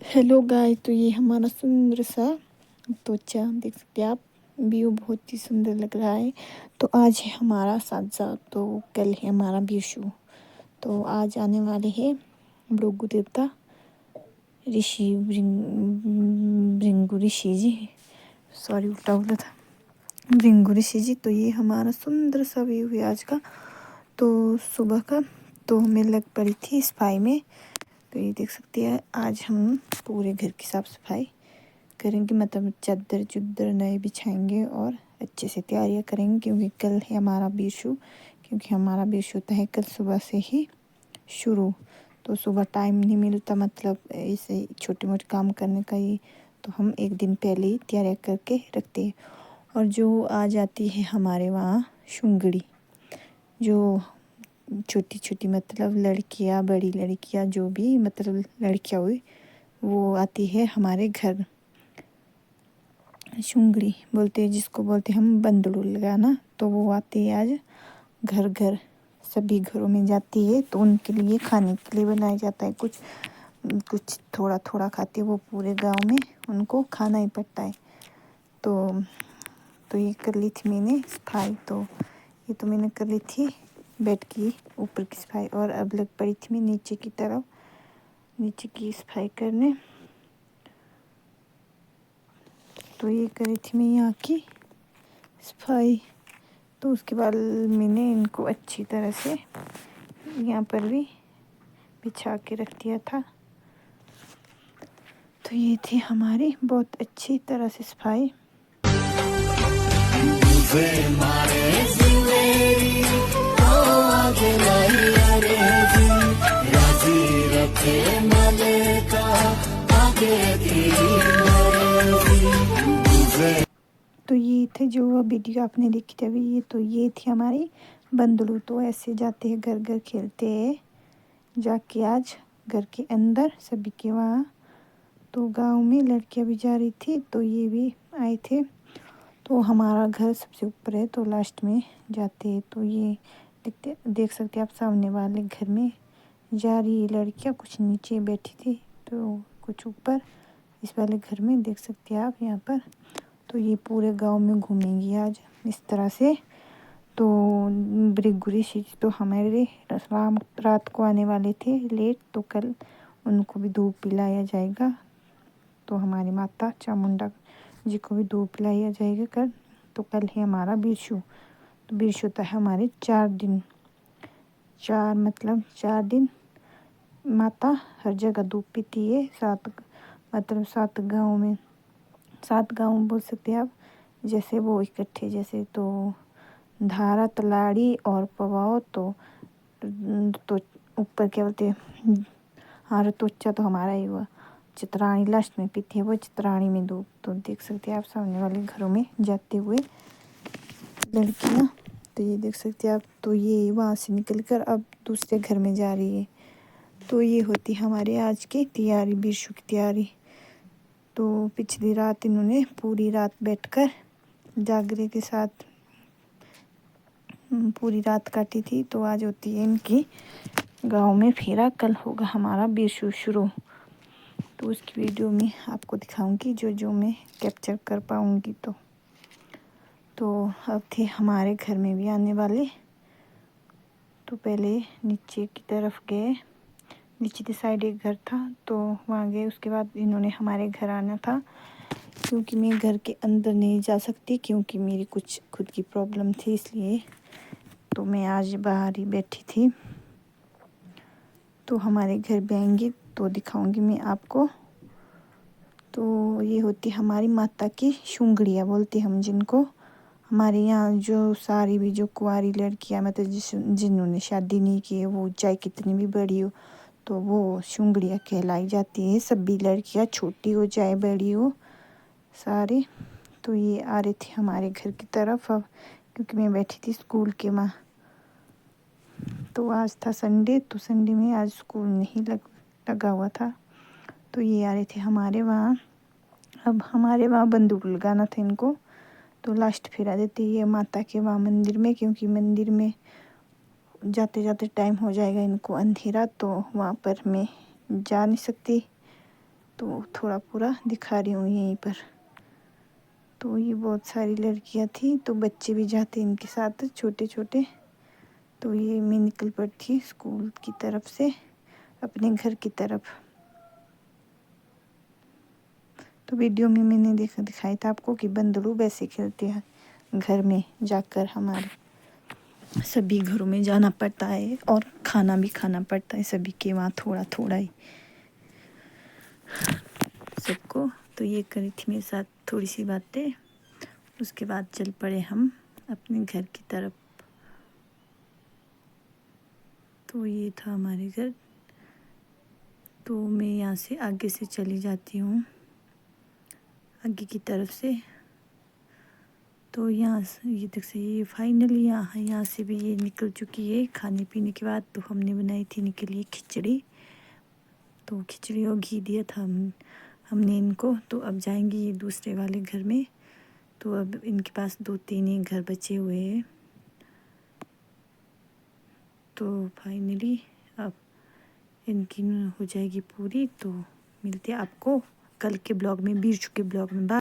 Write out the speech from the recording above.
Hello guys, तो ये हमारा सुंदर सा त्वचा देख सकते हैं आप। व्यू बहुत ही सुंदर लग रहा है। तो आज है हमारा साजा, तो कल है हमारा विशु। तो आज आने वाले हैं भृगु देवता ऋषि भृंगु ऋषि जी। सॉरी, उल्टा बोला था, भृंगु ऋषि जी। तो ये हमारा सुंदर सा व्यू है आज का। तो सुबह का तो मैं लग पड़ी थी सफाई में। तो ये देख सकते हैं आज हम पूरे घर की साफ सफाई करेंगे, मतलब चादर चुद्दर नए बिछाएंगे और अच्छे से तैयारियां करेंगे, क्योंकि कल है हमारा विशु। क्योंकि हमारा विशु होता है कल सुबह से ही शुरू। तो सुबह टाइम नहीं मिलता, मतलब ऐसे छोटे मोटे काम करने का ही। तो हम एक दिन पहले ही तैयारियां करके रखते हैं। और जो आ जाती है हमारे वहाँ शुंगड़ी, जो छोटी छोटी मतलब लड़कियाँ, बड़ी लड़कियाँ, जो भी मतलब लड़कियाँ हुई, वो आती है हमारे घर। शुंगड़ी बोलते हैं जिसको, बोलते हैं हम बंदड़ू लगाना। तो वो आती है आज घर घर, सभी घरों में जाती है। तो उनके लिए खाने के लिए बनाया जाता है। कुछ कुछ थोड़ा थोड़ा खाते, वो पूरे गांव में उनको खाना ही पड़ता है। तो ये कर ली थी मैंने सफाई। तो ये तो मैंने कर ली थी बेड की ऊपर की सफाई। और अब लग पड़ी थी मैं नीचे की तरफ, नीचे की सफाई करने। तो ये करी थी मैं यहाँ की सफाई। तो उसके बाद मैंने इनको अच्छी तरह से यहाँ पर भी बिछा के रख दिया था। तो ये थी हमारी बहुत अच्छी तरह से सफाई। तो ये थे जो वीडियो आपने देखी थी अभी, ये थी हमारी बंदलू। तो ऐसे जाते हैं घर घर, खेलते हैं जाके आज घर के अंदर सभी के वहाँ। तो गांव में लड़कियां भी जा रही थी, तो ये भी आए थे। तो हमारा घर सबसे ऊपर है, तो लास्ट में जाते हैं। तो ये देख सकते हैं आप, सामने वाले घर में जा रही लड़कियां, कुछ नीचे बैठी थी तो कुछ ऊपर इस वाले घर में देख सकते हैं आप यहाँ पर। तो ये पूरे गांव में घूमेंगी आज इस तरह से। तो भृगु ऋषि तो हमारे रात को आने वाले थे लेट, तो कल उनको भी दूध पिलाया जाएगा। तो हमारी माता चामुंडा जी को भी दूध पिलाया जाएगा कल। तो कल है हमारा विशु। तो विशु होता है हमारे 4 दिन, 4 दिन माता हर जगह दूध पीती है। 7 गाँव में, 7 गाँव बोल सकते हैं आप, जैसे वो इकट्ठे जैसे। तो धारा, तलाड़ी और पवाओ। तो ऊपर क्या बोलते हैं, हाँ, त्वचा तो हमारा ही हुआ। चित्राणी लास्ट में पीती है, वो चित्राणी में दूध। तो देख सकते हैं आप सामने वाले घरों में जाते हुए लड़कियाँ। तो ये देख सकते हैं आप। तो ये वहाँ से निकल कर अब दूसरे घर में जा रही है। तो ये होती हमारे आज की तैयारी, विशु की तैयारी। तो पिछली रात इन्होंने पूरी रात बैठकर जागरे के साथ पूरी रात काटी थी। तो आज होती है इनकी गांव में फेरा, कल होगा हमारा विशु शुरू। तो उसकी वीडियो में आपको दिखाऊंगी जो मैं कैप्चर कर पाऊंगी। तो अब थे हमारे घर में भी आने वाले। तो पहले नीचे की तरफ गए, नीचे की साइड एक घर था तो वहाँ गए। उसके बाद इन्होंने हमारे घर आना था, क्योंकि मैं घर के अंदर नहीं जा सकती, क्योंकि मेरी कुछ खुद की प्रॉब्लम थी, इसलिए तो मैं आज बाहर ही बैठी थी। तो हमारे घर भी आएंगे तो दिखाऊंगी मैं आपको। तो ये होती हमारी माता की शुंगड़ियाँ बोलते हम जिनको। हमारे यहाँ जो सारी भी जो कुंवारी लड़कियाँ, मतलब जिन्होंने शादी नहीं की है, वो चाहे कितनी भी बड़ी हो, तो वो शुंगड़ियाँ कहलाई जाती है। सभी लड़कियाँ, छोटी हो चाहे बड़ी हो, सारे। तो ये आ रहे थे हमारे घर की तरफ अब, क्योंकि मैं बैठी थी स्कूल के वहाँ। तो आज था संडे, तो संडे में आज स्कूल नहीं लगा हुआ था। तो ये आ रहे थे हमारे वहाँ। अब हमारे वहाँ बंदूक लगाना था इनको। तो लास्ट फेरा देती है माता के वहाँ मंदिर में, क्योंकि मंदिर में जाते जाते टाइम हो जाएगा इनको अंधेरा। तो वहाँ पर मैं जा नहीं सकती, तो थोड़ा पूरा दिखा रही हूँ यहीं पर। तो ये बहुत सारी लड़कियाँ थी, तो बच्चे भी जाते इनके साथ छोटे छोटे। तो ये मैं निकल पड़ी स्कूल की तरफ से अपने घर की तरफ। तो वीडियो में मैंने दिखाया था आपको कि बंदरू वैसे खेलते हैं घर में जाकर। हमारे सभी घरों में जाना पड़ता है और खाना भी खाना पड़ता है सभी के वहाँ थोड़ा थोड़ा ही सबको। तो ये करी थी मेरे साथ थोड़ी सी बातें। उसके बाद चल पड़े हम अपने घर की तरफ। तो ये था हमारे घर। तो मैं यहाँ से आगे से चली जाती हूँ आगे की तरफ से। तो यहाँ से ये देख से ये फाइनली यहाँ से भी ये निकल चुकी है खाने पीने के बाद। तो हमने बनाई थी इनके लिए खिचड़ी। तो खिचड़ी और घी दिया था हमने इनको। तो अब जाएंगे ये दूसरे वाले घर में। तो अब इनके पास 2-3 ही घर बचे हुए हैं। तो फाइनली अब इनकी हो जाएगी पूरी। तो मिलते हैं आपको कल के ब्लॉग में, बीर के ब्लॉग में। बाय।